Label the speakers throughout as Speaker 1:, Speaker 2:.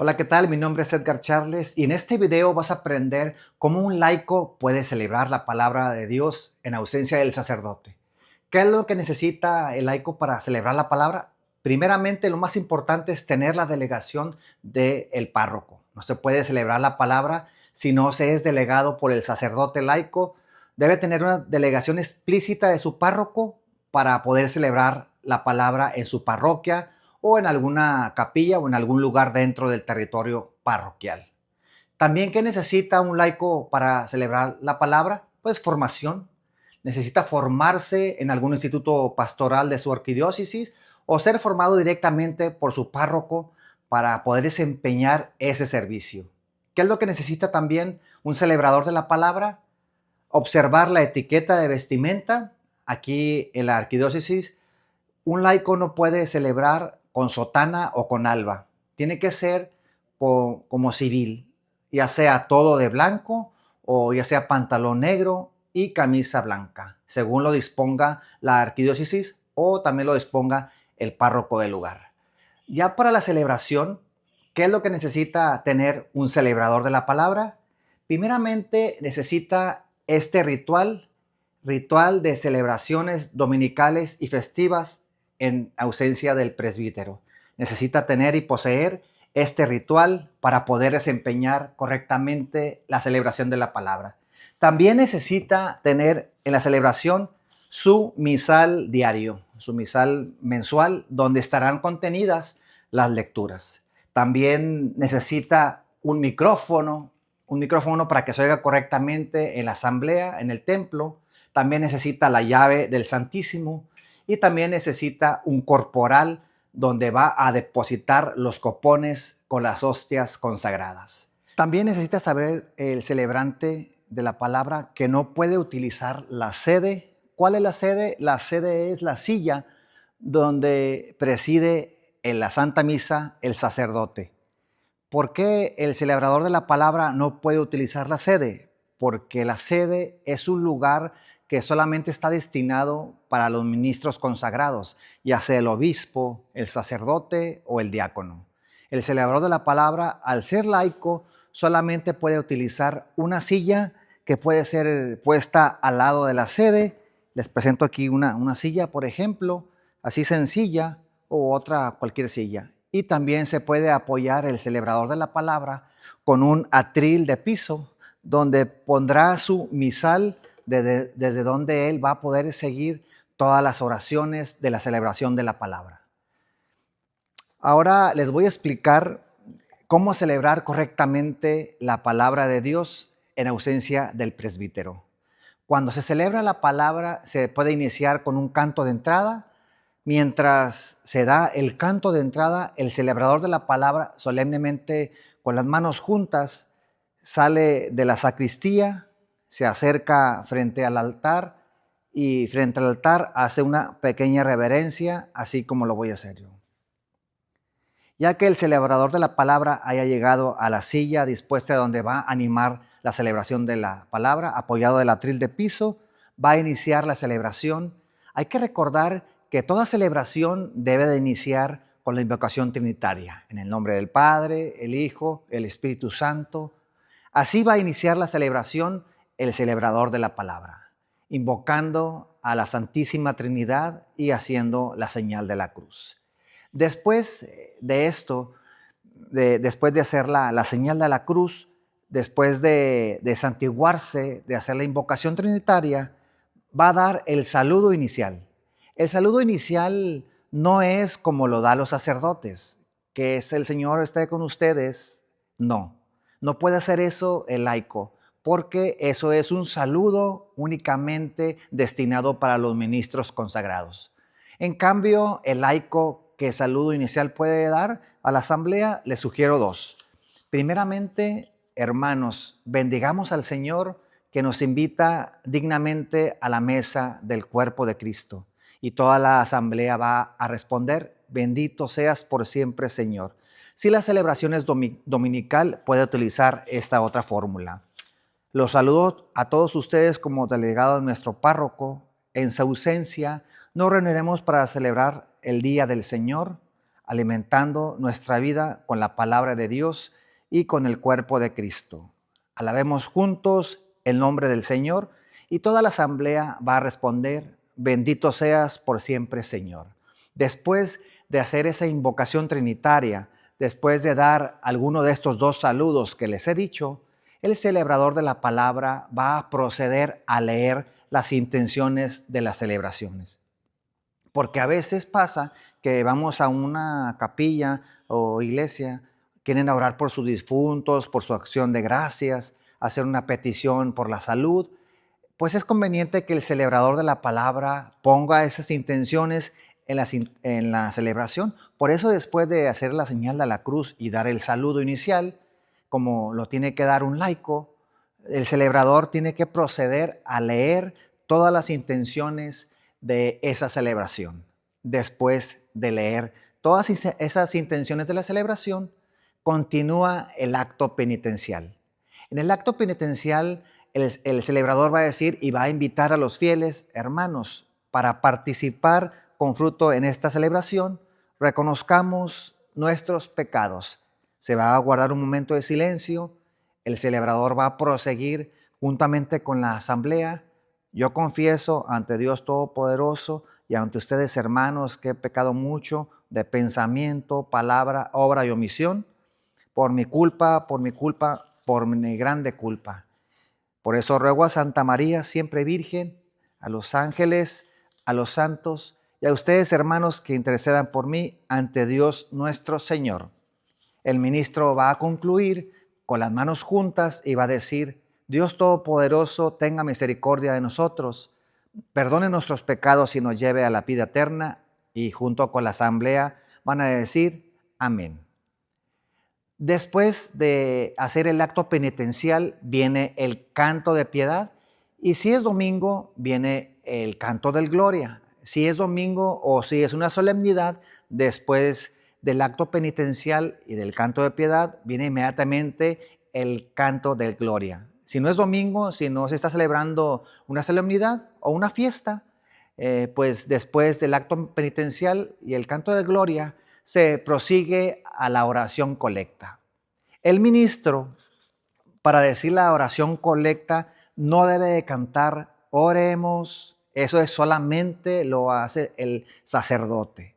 Speaker 1: Hola, ¿qué tal? Mi nombre es Edgar Charles y en este video vas a aprender cómo un laico puede celebrar la palabra de Dios en ausencia del sacerdote. ¿Qué es lo que necesita el laico para celebrar la palabra? Primeramente, lo más importante es tener la delegación del párroco. No se puede celebrar la palabra si no se es delegado por el sacerdote laico. Debe tener una delegación explícita de su párroco para poder celebrar la palabra en su parroquia o en alguna capilla o en algún lugar dentro del territorio parroquial. También, ¿qué necesita un laico para celebrar la palabra? Pues formación. Necesita formarse en algún instituto pastoral de su arquidiócesis o ser formado directamente por su párroco para poder desempeñar ese servicio. ¿Qué es lo que necesita también un celebrador de la palabra? Observar la etiqueta de vestimenta. Aquí en la arquidiócesis un laico no puede celebrar con sotana o con alba. Tiene que ser como civil, ya sea todo de blanco o ya sea pantalón negro y camisa blanca, según lo disponga la arquidiócesis o también lo disponga el párroco del lugar. Ya para la celebración, ¿qué es lo que necesita tener un celebrador de la palabra? Primeramente necesita este ritual de celebraciones dominicales y festivas en ausencia del presbítero. Necesita tener y poseer este ritual para poder desempeñar correctamente la celebración de la palabra. También necesita tener en la celebración su misal diario, su misal mensual, donde estarán contenidas las lecturas. También necesita un micrófono para que se oiga correctamente en la asamblea, en el templo. También necesita la llave del Santísimo y también necesita un corporal donde va a depositar los copones con las hostias consagradas. También necesita saber el celebrante de la palabra que no puede utilizar la sede. ¿Cuál es la sede? La sede es la silla donde preside en la Santa Misa el sacerdote. ¿Por qué el celebrador de la palabra no puede utilizar la sede? Porque la sede es un lugar que solamente está destinado para los ministros consagrados, ya sea el obispo, el sacerdote o el diácono. El celebrador de la palabra, al ser laico, solamente puede utilizar una silla que puede ser puesta al lado de la sede. Les presento aquí una silla, por ejemplo, así sencilla, o otra cualquier silla. Y también se puede apoyar el celebrador de la palabra con un atril de piso donde pondrá su misal desde donde él va a poder seguir todas las oraciones de la celebración de la palabra. Ahora les voy a explicar cómo celebrar correctamente la palabra de Dios en ausencia del presbítero. Cuando se celebra la palabra, se puede iniciar con un canto de entrada. Mientras se da el canto de entrada, el celebrador de la palabra solemnemente con las manos juntas sale de la sacristía, se acerca frente al altar y frente al altar hace una pequeña reverencia, así como lo voy a hacer yo. Ya que el celebrador de la palabra haya llegado a la silla dispuesta donde va a animar la celebración de la palabra, apoyado del atril de piso, va a iniciar la celebración. Hay que recordar que toda celebración debe de iniciar con la invocación trinitaria, en el nombre del Padre, el Hijo, el Espíritu Santo. Así va a iniciar la celebración el celebrador de la palabra, invocando a la Santísima Trinidad y haciendo la señal de la cruz. Después de esto, después de hacer la señal de la cruz, después de santiguarse, de hacer la invocación trinitaria, va a dar el saludo inicial. El saludo inicial no es como lo da los sacerdotes, que es el Señor esté con ustedes. No, no puede hacer eso el laico, porque eso es un saludo únicamente destinado para los ministros consagrados. En cambio, el laico que saludo inicial puede dar a la asamblea, le sugiero dos. Primeramente, hermanos, bendigamos al Señor que nos invita dignamente a la mesa del cuerpo de Cristo. Y toda la asamblea va a responder, bendito seas por siempre, Señor. Si la celebración es dominical, puede utilizar esta otra fórmula. Los saludo a todos ustedes como delegado de nuestro párroco. En su ausencia, nos reuniremos para celebrar el Día del Señor. alimentando nuestra vida con la palabra de Dios y con el cuerpo de Cristo. Alabemos juntos el nombre del Señor y toda la asamblea va a responder, bendito seas por siempre, Señor. Después de hacer esa invocación trinitaria, después de dar alguno de estos dos saludos que les he dicho, el celebrador de la palabra va a proceder a leer las intenciones de las celebraciones. Porque a veces pasa que vamos a una capilla o iglesia, quieren orar por sus difuntos, por su acción de gracias, hacer una petición por la salud, pues es conveniente que el celebrador de la palabra ponga esas intenciones en la celebración. Por eso, después de hacer la señal de la cruz y dar el saludo inicial, como lo tiene que dar un laico, el celebrador tiene que proceder a leer todas las intenciones de esa celebración. Después de leer todas esas intenciones de la celebración, continúa el acto penitencial. En el acto penitencial, el celebrador va a decir y va a invitar a los fieles hermanos para participar con fruto en esta celebración. Reconozcamos nuestros pecados. Se va a guardar un momento de silencio. El celebrador va a proseguir juntamente con la asamblea. Yo confieso ante Dios Todopoderoso y ante ustedes, hermanos, que he pecado mucho de pensamiento, palabra, obra y omisión, por mi culpa, por mi grande culpa. Por eso ruego a Santa María, siempre Virgen, a los ángeles, a los santos y a ustedes, hermanos, que intercedan por mí ante Dios nuestro Señor. El ministro va a concluir con las manos juntas y va a decir: Dios Todopoderoso, tenga misericordia de nosotros, perdone nuestros pecados y nos lleve a la vida eterna. Y junto con la asamblea van a decir: amén. Después de hacer el acto penitencial viene el canto de piedad, y si es domingo viene el canto del Gloria. Si es domingo o si es una solemnidad, después del acto penitencial y del canto de piedad viene inmediatamente el canto del Gloria. Si no es domingo, si no se está celebrando una solemnidad o una fiesta, pues después del acto penitencial y el canto del Gloria se prosigue a la oración colecta. El ministro, para decir la oración colecta, no debe de cantar oremos. Eso es solamente lo hace el sacerdote.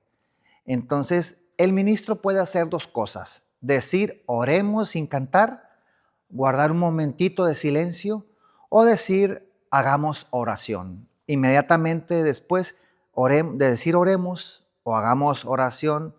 Speaker 1: Entonces, el ministro puede hacer dos cosas: decir oremos sin cantar, guardar un momentito de silencio, o decir hagamos oración. Inmediatamente después de decir oremos o hagamos oración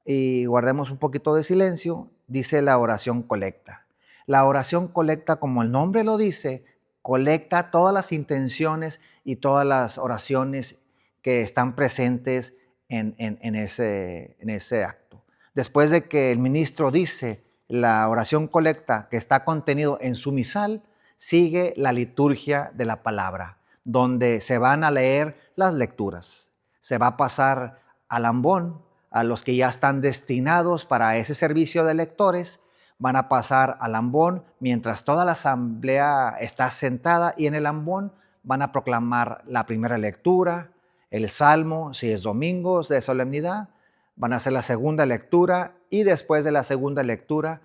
Speaker 1: y guardemos un poquito de silencio, dice la oración colecta. La oración colecta, como el nombre lo dice, colecta todas las intenciones y todas las oraciones que están presentes en ese acto. Después de que el ministro dice la oración colecta que está contenido en su misal, sigue la liturgia de la palabra, donde se van a leer las lecturas. Se va a pasar al ambón. A los que ya están destinados para ese servicio de lectores van a pasar al ambón mientras toda la asamblea está sentada, y en el ambón van a proclamar la primera lectura, el salmo, si es domingo de solemnidad, van a hacer la segunda lectura, y después de la segunda lectura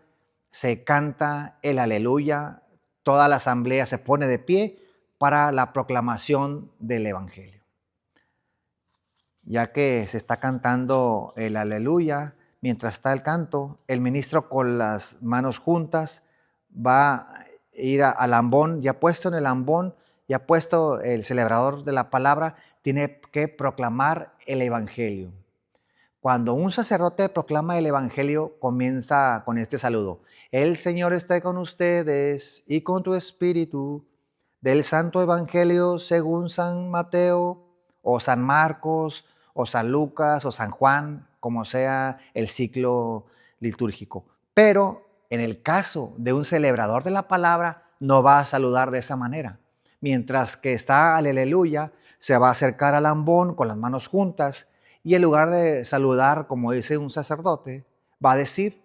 Speaker 1: se canta el aleluya. Toda la asamblea se pone de pie para la proclamación del evangelio. Ya que se está cantando el aleluya, mientras está el canto, el ministro con las manos juntas va a ir al ambón. Ya puesto en el ambón, ya puesto el celebrador de la palabra, tiene que proclamar el evangelio. Cuando un sacerdote proclama el evangelio, comienza con este saludo: el Señor esté con ustedes y con tu espíritu. Del santo evangelio según San Mateo, o San Marcos, o San Lucas, o San Juan, como sea el ciclo litúrgico. Pero en el caso de un celebrador de la palabra, no va a saludar de esa manera. Mientras que está al aleluya, se va a acercar al ambón con las manos juntas, y en lugar de saludar como dice un sacerdote, va a decir: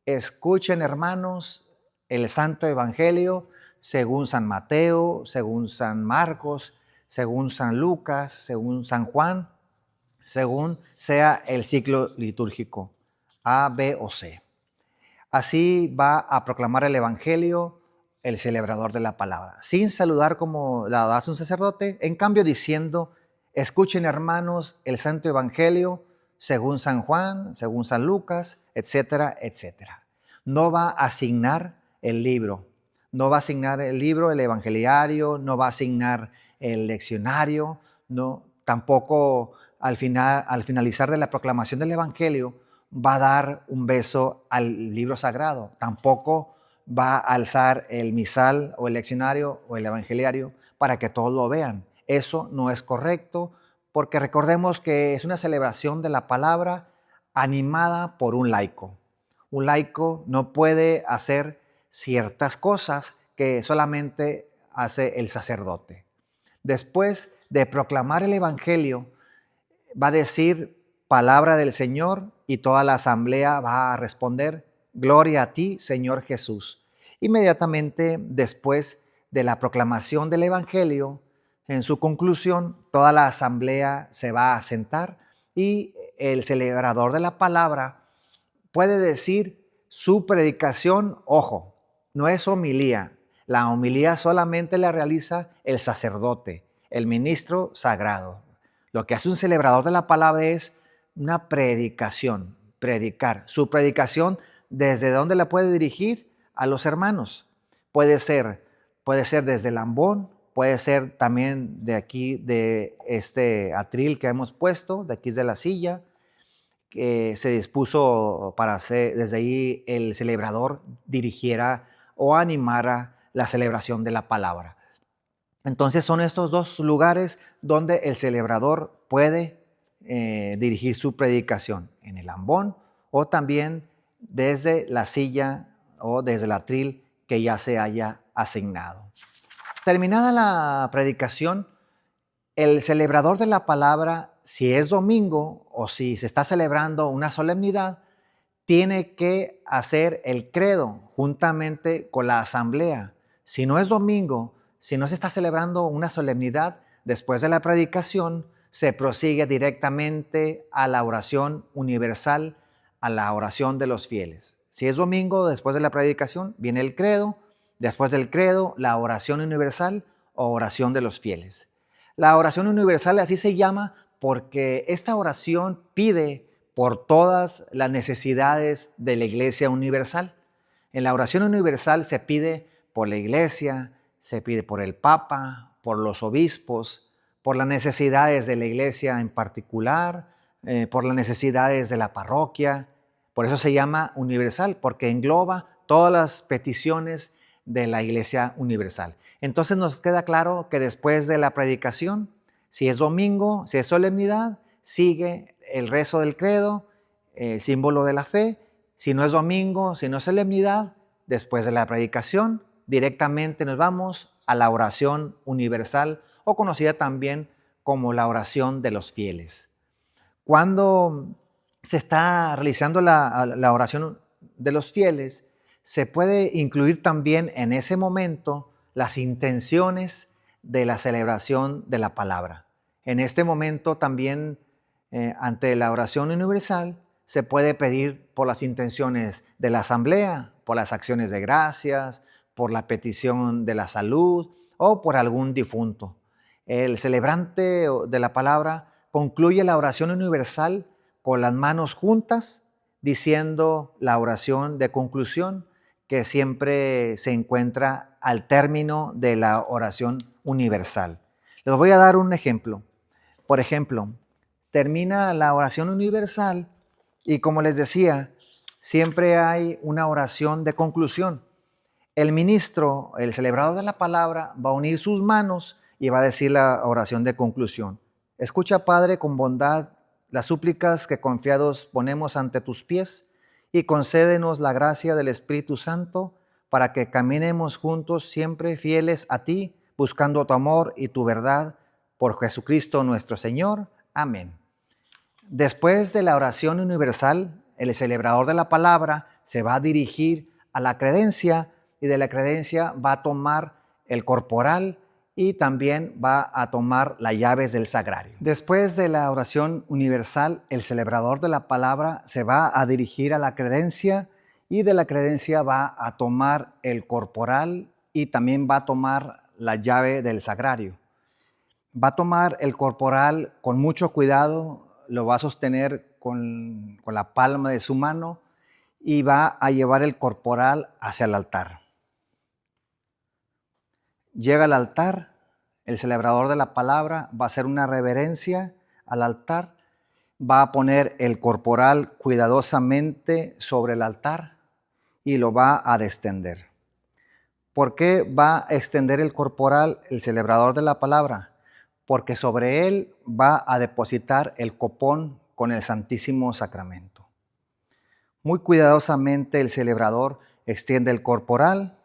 Speaker 1: escuchen, hermanos, el santo evangelio según San Mateo, según San Marcos, según San Lucas, según San Juan, según sea el ciclo litúrgico, A, B o C. Así va a proclamar el Evangelio el celebrador de la palabra, sin saludar como la hace un sacerdote, en cambio diciendo: escuchen, hermanos, el Santo Evangelio según San Juan, según San Lucas, etcétera, etcétera. No va a asignar el libro, no va a asignar el libro, el evangeliario, no va a asignar el leccionario, no, tampoco al finalizar de la proclamación del Evangelio va a dar un beso al libro sagrado, tampoco va a alzar el misal o el leccionario o el evangeliario para que todos lo vean. Eso no es correcto, porque recordemos que es una celebración de la palabra animada por un laico. Un laico no puede hacer ciertas cosas que solamente hace el sacerdote. Después de proclamar el evangelio, va a decir palabra del Señor y toda la asamblea va a responder: gloria a ti, Señor Jesús. Inmediatamente después de la proclamación del evangelio, en su conclusión, toda la asamblea se va a sentar y el celebrador de la palabra puede decir su predicación. Ojo, no es homilía. La homilía solamente la realiza el sacerdote, el ministro sagrado. Lo que hace un celebrador de la palabra es una predicación, predicar. Su predicación, ¿desde dónde la puede dirigir? A los hermanos. Puede ser desde el ambón, puede ser también de aquí, de este atril que hemos puesto, de aquí de la silla, que se dispuso para hacer, desde ahí el celebrador dirigiera o animara la celebración de la palabra. Entonces son estos dos lugares donde el celebrador puede dirigir su predicación: en el ambón o también desde la silla o desde el atril que ya se haya asignado. Terminada la predicación, el celebrador de la palabra, si es domingo o si se está celebrando una solemnidad, tiene que hacer el credo juntamente con la asamblea. Si no es domingo, si no se está celebrando una solemnidad, después de la predicación se prosigue directamente a la oración universal, a la oración de los fieles. Si es domingo, después de la predicación viene el credo, después del credo la oración universal o oración de los fieles. La oración universal así se llama porque esta oración pide por todas las necesidades de la Iglesia universal. En la oración universal se pide por la Iglesia, se pide por el Papa, por los obispos, por las necesidades de la Iglesia en particular, por las necesidades de la parroquia. Por eso se llama universal, porque engloba todas las peticiones de la Iglesia universal. Entonces nos queda claro que después de la predicación, si es domingo, si es solemnidad, sigue el rezo del credo, el símbolo de la fe. Si no es domingo, si no es solemnidad, después de la predicación, directamente nos vamos a la oración universal, o conocida también como la oración de los fieles. Cuando se está realizando la oración de los fieles, se puede incluir también en ese momento las intenciones de la celebración de la palabra. En este momento también, ante la oración universal, se puede pedir por las intenciones de la asamblea, por las acciones de gracias, por la petición de la salud o por algún difunto. El celebrante de la palabra concluye la oración universal con las manos juntas, diciendo la oración de conclusión que siempre se encuentra al término de la oración universal. Les voy a dar un ejemplo. Por ejemplo, termina la oración universal y, como les decía, siempre hay una oración de conclusión. El ministro, el celebrador de la palabra, va a unir sus manos y va a decir la oración de conclusión. Escucha, Padre, con bondad las súplicas que confiados ponemos ante tus pies, y concédenos la gracia del Espíritu Santo para que caminemos juntos siempre fieles a ti, buscando tu amor y tu verdad, por Jesucristo nuestro Señor. Amén. Después de la oración universal, el celebrador de la palabra se va a dirigir a la credencia, y de la credencia va a tomar el corporal y también va a tomar las llaves del sagrario. Después de la oración universal, el celebrador de la palabra se va a dirigir a la credencia y de la credencia va a tomar el corporal y también va a tomar la llave del sagrario. Va a tomar el corporal con mucho cuidado, lo va a sostener con la palma de su mano y va a llevar el corporal hacia el altar. Llega al altar, el celebrador de la palabra va a hacer una reverencia al altar, va a poner el corporal cuidadosamente sobre el altar y lo va a descender. ¿Por qué va a extender el corporal el celebrador de la palabra? Porque sobre él va a depositar el copón con el Santísimo Sacramento. Muy cuidadosamente el celebrador extiende el corporal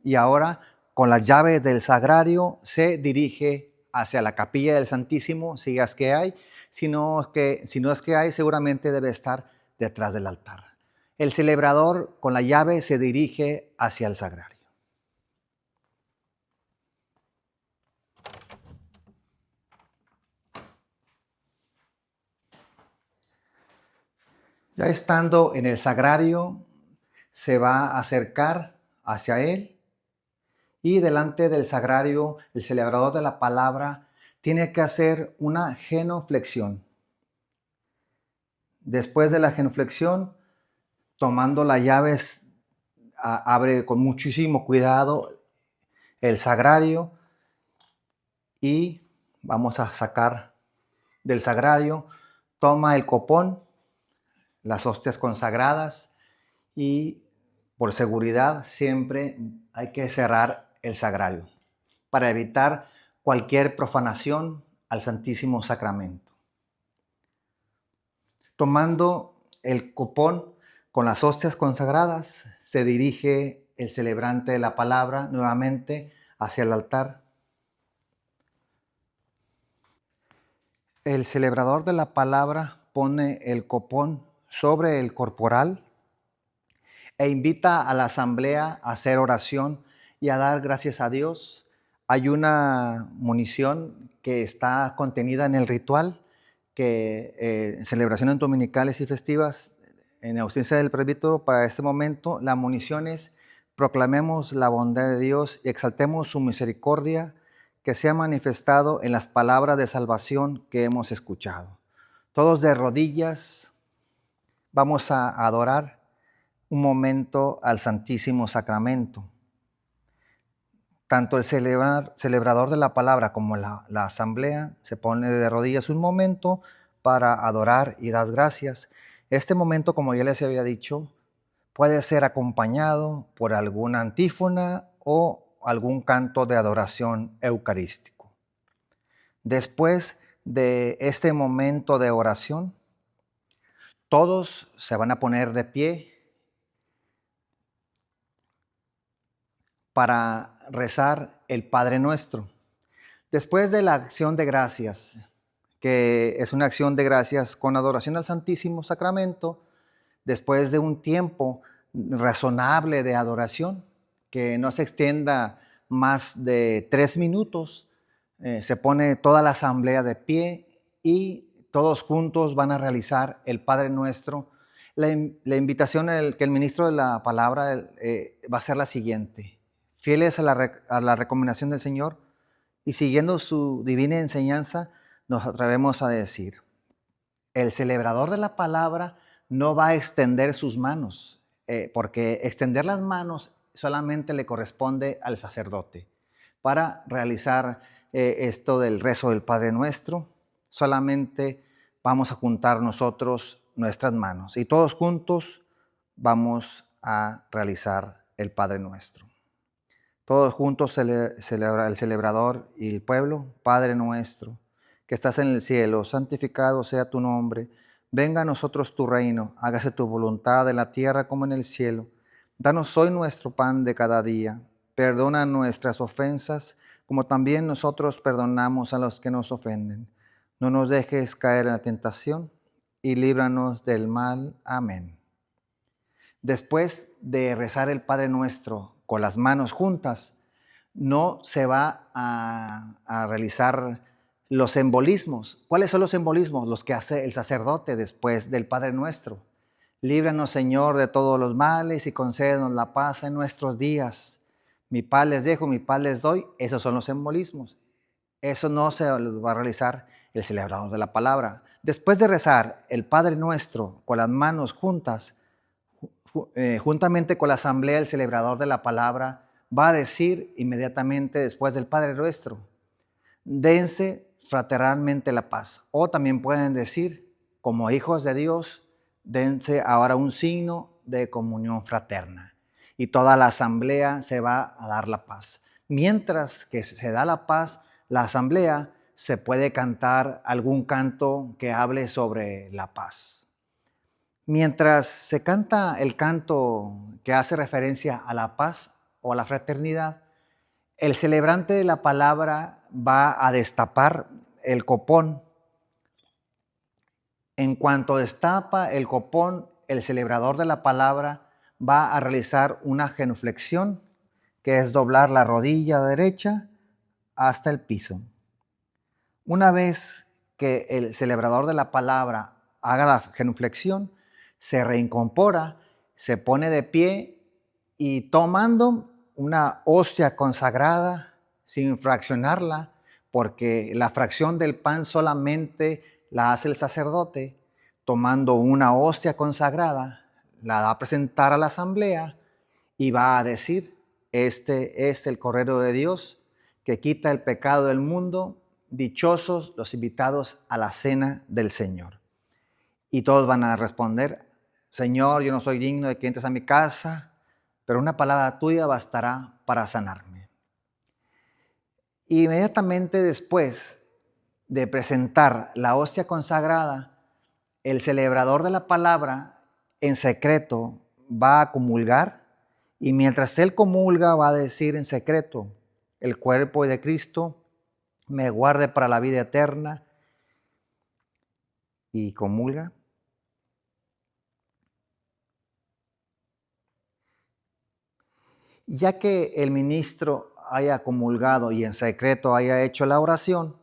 Speaker 1: y ahora con las llaves del sagrario se dirige hacia la capilla del Santísimo, si es que hay. Si no es que hay, seguramente debe estar detrás del altar. El celebrador con la llave se dirige hacia el sagrario. Ya estando en el sagrario, se va a acercar hacia él y delante del sagrario, el celebrador de la palabra tiene que hacer una genuflexión. Después de la genuflexión, tomando las llaves, abre con muchísimo cuidado el sagrario y vamos a sacar del sagrario, toma el copón, las hostias consagradas y por seguridad siempre hay que cerrar el sagrario para evitar cualquier profanación al Santísimo Sacramento. Tomando el copón con las hostias consagradas, se dirige el celebrante de la palabra nuevamente hacia el altar. El celebrador de la palabra pone el copón sobre el corporal e invita a la asamblea a hacer oración y a dar gracias a Dios. Hay una munición que está contenida en el ritual que en celebraciones dominicales y festivas, en ausencia del presbítero para este momento, la munición es: proclamemos la bondad de Dios y exaltemos su misericordia que se ha manifestado en las palabras de salvación que hemos escuchado. Todos de rodillas vamos a adorar un momento al Santísimo Sacramento. Tanto el celebrador de la palabra como la asamblea se pone de rodillas un momento para adorar y dar gracias. Este momento, como ya les había dicho, puede ser acompañado por alguna antífona o algún canto de adoración eucarístico. Después de este momento de oración, todos se van a poner de pie para rezar el Padre Nuestro. Después de la acción de gracias, que es una acción de gracias con adoración al Santísimo Sacramento, después de un tiempo razonable de adoración, que no se extienda más de 3 minutos, se pone toda la asamblea de pie y todos juntos van a realizar el Padre Nuestro. La invitación que el ministro de la palabra va a ser la siguiente: fieles a la recomendación del Señor y siguiendo su divina enseñanza, nos atrevemos a decir: el celebrador de la palabra no va a extender sus manos, porque extender las manos solamente le corresponde al sacerdote. Para realizar esto del rezo del Padre Nuestro, solamente vamos a juntar nosotros nuestras manos y todos juntos vamos a realizar el Padre Nuestro. Todos juntos celebra el celebrador y el pueblo. Padre nuestro, que estás en el cielo, santificado sea tu nombre. Venga a nosotros tu reino, hágase tu voluntad en la tierra como en el cielo. Danos hoy nuestro pan de cada día. Perdona nuestras ofensas, como también nosotros perdonamos a los que nos ofenden. No nos dejes caer en la tentación y líbranos del mal. Amén. Después de rezar el Padre Nuestro con las manos juntas, no se va a realizar los simbolismos. ¿Cuáles son los simbolismos? Los que hace el sacerdote después del Padre Nuestro. Líbranos, Señor, de todos los males y concédenos la paz en nuestros días. Mi paz les dejo, mi paz les doy. Esos son los simbolismos. Eso no se va a realizar el celebrador de la palabra. Después de rezar el Padre Nuestro con las manos juntas, juntamente con la asamblea, el celebrador de la palabra va a decir inmediatamente después del Padre Nuestro: dense fraternalmente la paz. O también pueden decir, como hijos de Dios, dense ahora un signo de comunión fraterna. Y toda la asamblea se va a dar la paz. Mientras que se da la paz, la asamblea se puede cantar algún canto que hable sobre la paz. Mientras se canta el canto que hace referencia a la paz o a la fraternidad, el celebrante de la palabra va a destapar el copón. En cuanto destapa el copón, el celebrador de la palabra va a realizar una genuflexión, que es doblar la rodilla derecha hasta el piso. Una vez que el celebrador de la palabra haga la genuflexión, se reincorpora, se pone de pie y tomando una hostia consagrada, sin fraccionarla, porque la fracción del pan solamente la hace el sacerdote, tomando una hostia consagrada, la va a presentar a la asamblea y va a decir: este es el Cordero de Dios que quita el pecado del mundo. Dichosos los invitados a la cena del Señor. Y todos van a responder: Señor, yo no soy digno de que entres a mi casa, pero una palabra tuya bastará para sanarme. Inmediatamente después de presentar la hostia consagrada, el celebrador de la palabra en secreto va a comulgar, y mientras él comulga va a decir en secreto: el cuerpo de Cristo me guarde para la vida eterna, y comulga. Ya que el ministro haya comulgado y en secreto haya hecho la oración,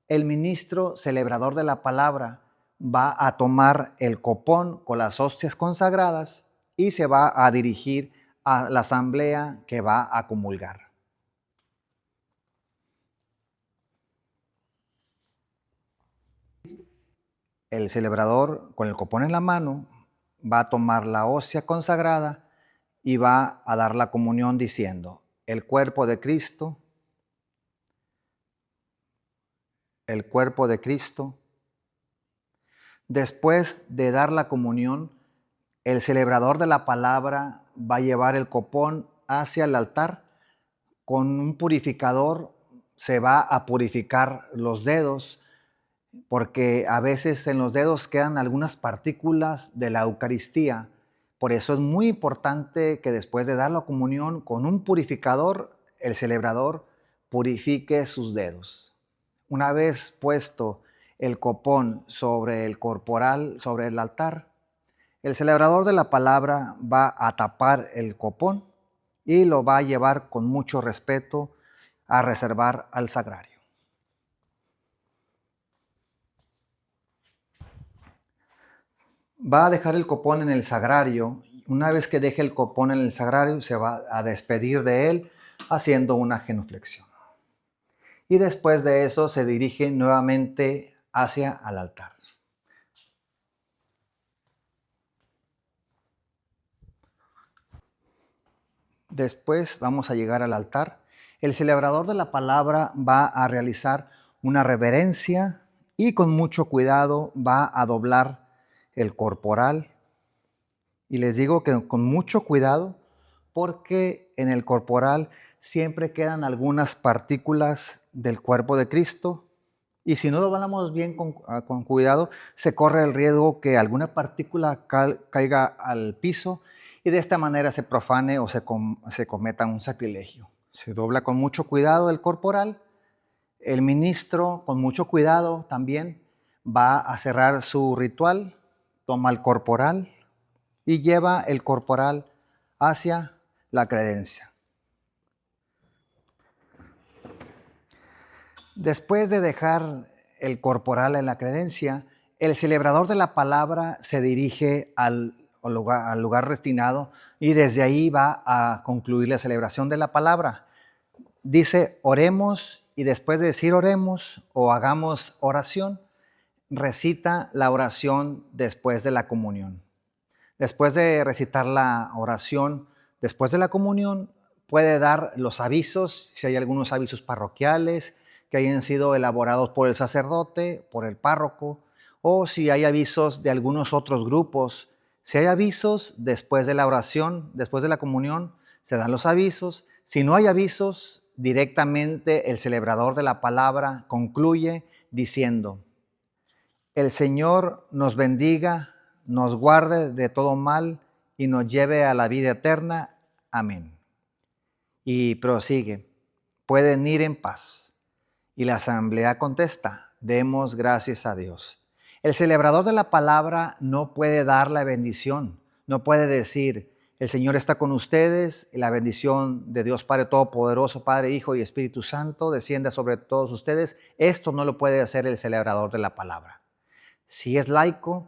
Speaker 1: el ministro celebrador de la palabra va a tomar el copón con las hostias consagradas y se va a dirigir a la asamblea que va a comulgar. El celebrador, con el copón en la mano, va a tomar la hostia consagrada y va a dar la comunión diciendo: el cuerpo de Cristo, el cuerpo de Cristo. Después de dar la comunión, el celebrador de la palabra va a llevar el copón hacia el altar. Con un purificador se va a purificar los dedos, porque a veces en los dedos quedan algunas partículas de la Eucaristía. Por eso es muy importante que después de dar la comunión, con un purificador, el celebrador purifique sus dedos. Una vez puesto el copón sobre el corporal, sobre el altar, el celebrador de la palabra va a tapar el copón y lo va a llevar con mucho respeto a reservar al sagrario. Va a dejar el copón en el sagrario. Una vez que deje el copón en el sagrario, se va a despedir de él haciendo una genuflexión. Y después de eso se dirige nuevamente hacia el altar. Después vamos a llegar al altar. El celebrador de la palabra va a realizar una reverencia y con mucho cuidado va a doblar el corporal. Y les digo que con mucho cuidado, porque en el corporal siempre quedan algunas partículas del cuerpo de Cristo. Y si no lo doblamos bien con cuidado, se corre el riesgo que alguna partícula caiga al piso y de esta manera se profane o se cometa un sacrilegio. Se dobla con mucho cuidado el corporal. El ministro, con mucho cuidado también, va a cerrar su ritual, toma el corporal y lleva el corporal hacia la credencia. Después de dejar el corporal en la credencia, el celebrador de la palabra se dirige al lugar destinado y desde ahí va a concluir la celebración de la palabra. Dice, oremos, y después de decir oremos o hagamos oración, recita la oración después de la comunión. Después de recitar la oración, después de la comunión, puede dar los avisos, si hay algunos avisos parroquiales que hayan sido elaborados por el sacerdote, por el párroco, o si hay avisos de algunos otros grupos. Si hay avisos después de la oración, después de la comunión, se dan los avisos. Si no hay avisos, directamente el celebrador de la palabra concluye diciendo: el Señor nos bendiga, nos guarde de todo mal y nos lleve a la vida eterna. Amén. Y prosigue, pueden ir en paz. Y la asamblea contesta, demos gracias a Dios. El celebrador de la palabra no puede dar la bendición, no puede decir, el Señor está con ustedes, y la bendición de Dios Padre Todopoderoso, Padre, Hijo y Espíritu Santo descienda sobre todos ustedes. Esto no lo puede hacer el celebrador de la palabra. Si es laico,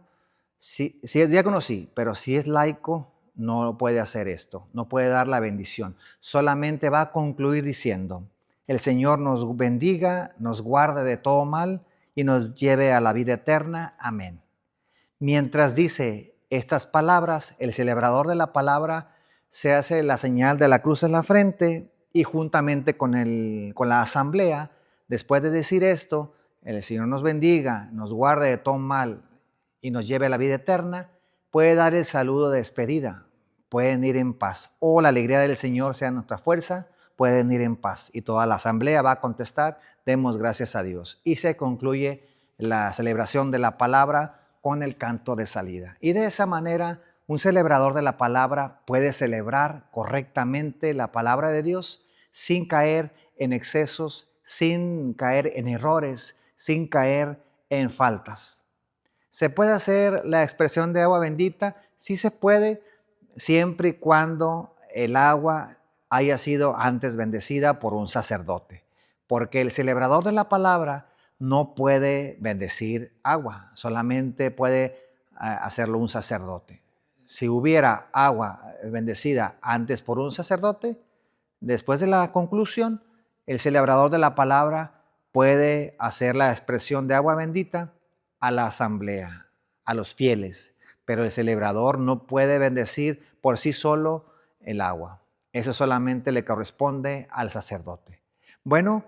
Speaker 1: si es diácono, sí, pero si es laico, no puede hacer esto, no puede dar la bendición. Solamente va a concluir diciendo, el Señor nos bendiga, nos guarde de todo mal y nos lleve a la vida eterna. Amén. Mientras dice estas palabras, el celebrador de la palabra se hace la señal de la cruz en la frente y juntamente con la asamblea, después de decir esto, el Señor nos bendiga, nos guarde de todo mal y nos lleve a la vida eterna, puede dar el saludo de despedida. Pueden ir en paz. O la alegría del Señor sea nuestra fuerza, pueden ir en paz. Y toda la asamblea va a contestar, demos gracias a Dios. Y se concluye la celebración de la palabra con el canto de salida. Y de esa manera, un celebrador de la palabra puede celebrar correctamente la palabra de Dios sin caer en excesos, sin caer en errores, sin caer en faltas. ¿Se puede hacer la expresión de agua bendita? Sí se puede, siempre y cuando el agua haya sido antes bendecida por un sacerdote. Porque el celebrador de la palabra no puede bendecir agua, solamente puede hacerlo un sacerdote. Si hubiera agua bendecida antes por un sacerdote, después de la conclusión, el celebrador de la palabra puede hacer la expresión de agua bendita a la asamblea, a los fieles, pero el celebrador no puede bendecir por sí solo el agua. Eso solamente le corresponde al sacerdote. Bueno,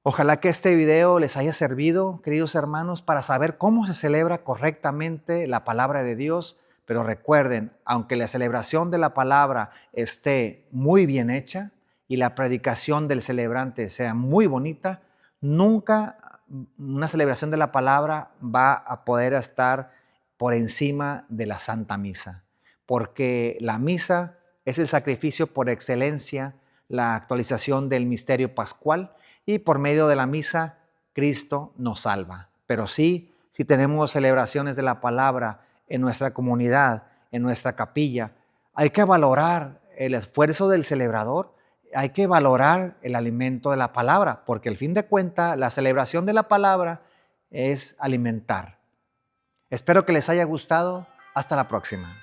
Speaker 1: ojalá que este video les haya servido, queridos hermanos, para saber cómo se celebra correctamente la palabra de Dios. Pero recuerden, aunque la celebración de la palabra esté muy bien hecha y la predicación del celebrante sea muy bonita, nunca una celebración de la palabra va a poder estar por encima de la Santa Misa, porque la misa es el sacrificio por excelencia, la actualización del misterio pascual, y por medio de la misa Cristo nos salva. Pero sí, si tenemos celebraciones de la palabra en nuestra comunidad, en nuestra capilla, hay que valorar el esfuerzo del celebrador, hay que valorar el alimento de la palabra, porque al fin de cuentas la celebración de la palabra es alimentar. Espero que les haya gustado. Hasta la próxima.